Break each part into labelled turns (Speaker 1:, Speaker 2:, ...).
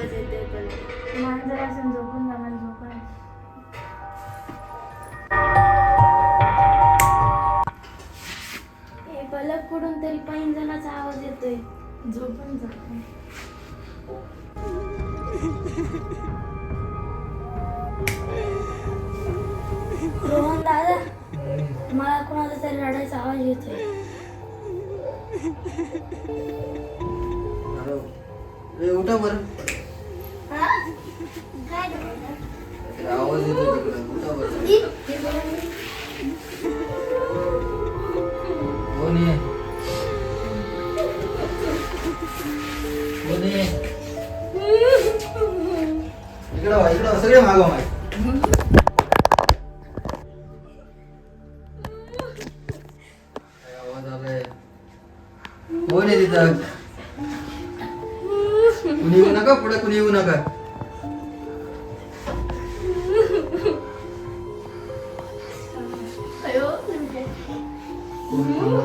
Speaker 1: आवाज येतोय पण
Speaker 2: मांजर असं झोपून जा, मला झोप आहे.
Speaker 1: हे पलक कुठून तरी पैंजणाचा आवाज येतोय.
Speaker 2: झोपून जा.
Speaker 1: रोहन दादा, मला कोणाचा तरी रडायचा आवाज येतोय.
Speaker 3: उठा बरं.
Speaker 1: काय
Speaker 3: आवाज येतो तिकडे. उठा बरं. कोण आहे? कोण आहे? इकडं वा, इकडं वा. सगळे मागवा मागे. काय आवाज आलाय? कोण आहे तिथं? कुणी येऊ नका, पुढे कुणी येऊ नका.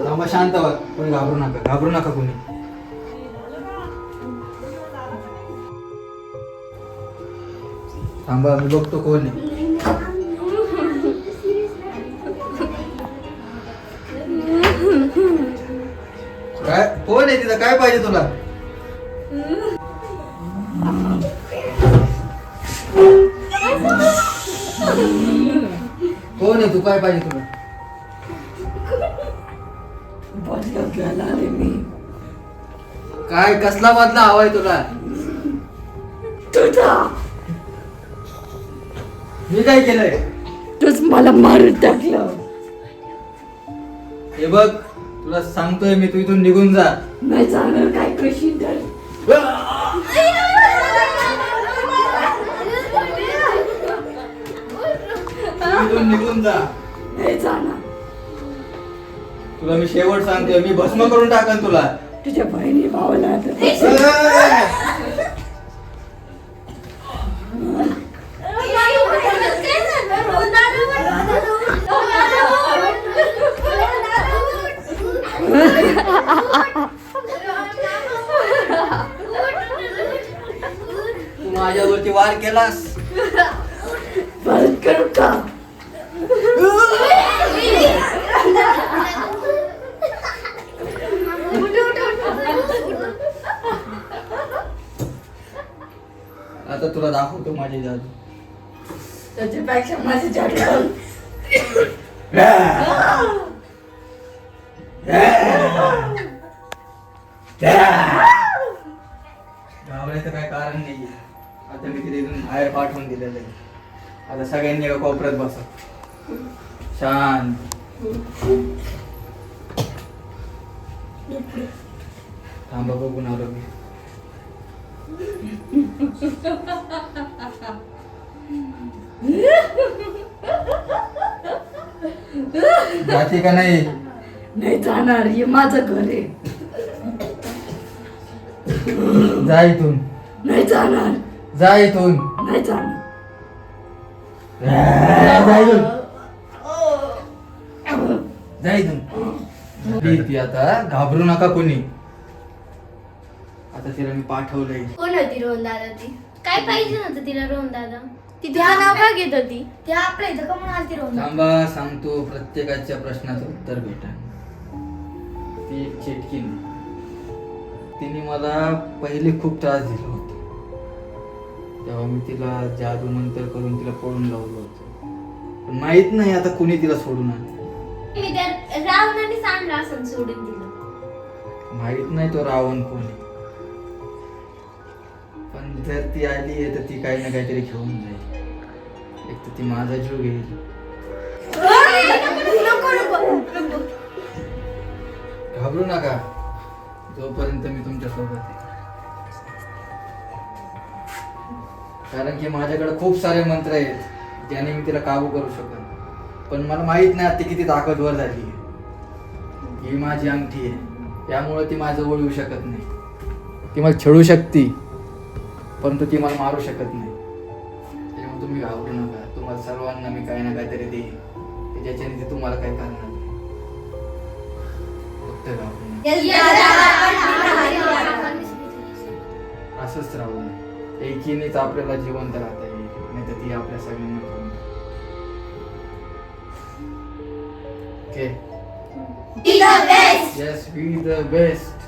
Speaker 3: थांबा, शांत व्हा. कोणी घाबरू नका, घाबरू नका कोणी. थांबा, मी बघतो कोण आहे. काय कोण आहे तिथं? काय पाहिजे तुला? कोण आहे तू? काय पाहिजे तुला?
Speaker 4: बदला घ्यायला आले मी.
Speaker 3: काय कसला बदला हवाय तुला?
Speaker 4: तुझा
Speaker 3: मी काय केलंय?
Speaker 4: तूच मला मारून टाकलं.
Speaker 3: हे बघ, तुला सांगतोय मी, तू इथून निघून जा.
Speaker 4: नाही जाणार. काय कशी तर
Speaker 3: तू इथून निघून जा.
Speaker 4: नाही जाणार.
Speaker 3: तुला मी शेवट सांगतोय, मी भस्म करून टाकन तुला.
Speaker 4: तुझ्या बहिणी भावाला आता
Speaker 3: तू माझ्यावरती वार केलास.
Speaker 4: बंद करू का?
Speaker 3: आता तुला दाखवतो माझी जादू.
Speaker 4: त्याच्यापेक्षा माझी जाडू
Speaker 3: घाबरायचं काय कारण नाहीये. आता मी तिथे इथून बाहेर पाठवून दिलेलं आहे. आता सगळ्यांनी एका कोपऱ्यात बसा, शांत. थांबा, बघून आलो मी. जाते का नाही?
Speaker 4: नाही जाणार. हे माझं घर आहे.
Speaker 3: जा इथून.
Speaker 4: नाही जाणार.
Speaker 3: जा इथून.
Speaker 4: नाही जाणार.
Speaker 3: जा इथून. जा इथून. ती आता घाबरू नका कोणी. आता तिला मी पाठवलंय.
Speaker 1: कोण होती रोहन दादा ती? काय पाहिजे नव्हतं तिला रोहन दादा? ती तुझं नाव का घेत होती? ते आपल्या इथं का म्हणून आलती रोहन दादा?
Speaker 3: थांबा, सांगतो. प्रत्येकाच्या प्रश्नाचं उत्तर भेटा. ती एक चेटकीन. तिने मला पहिले खूप त्रास दिला होता. तेव्हा मी तिला जादू मंत्र करून तिला पळून लावलं होतं. पण माहित नाही आता कुणी तिला सोडून आणलं.
Speaker 1: मी त्या रावणाने सांगला असं सोडून दिलं.
Speaker 3: माहित नाही तो रावण कोण आहे. पण जर ती आली आहे तर ती काही ना काहीतरी घेऊन जाईल. एक तर ती माझा जीव घेईल. घाबरू नका, जोपर्यंत मी तुमच्या सोबत आहे. कारण की माझ्याकडे खूप सारे मंत्र आहेत ज्याने मी तिला काबू करू शकतो. पण मला माहित नाही ती किती ताकदवर झाली आहे. ही माझी अंगठी आहे, त्यामुळे ती माझं जवळ येऊ शकत नाही. ती मला छेडू शकते, परंतु ती मला मारू शकत नाही. त्यामुळे तुम्ही घाबरू नका. तुम्हाला सर्वांना मी काही ना काहीतरी देईन की ज्याच्याने ती तुम्हाला काही करणार नाही. फक्त घाबरू नका. असंच राहू नये. एकीनेच आपल्याला जिवंत राहता येईल, नाही तर ती आपल्या सगळ्यांना करून okay
Speaker 1: Be the best.
Speaker 3: Yes be the best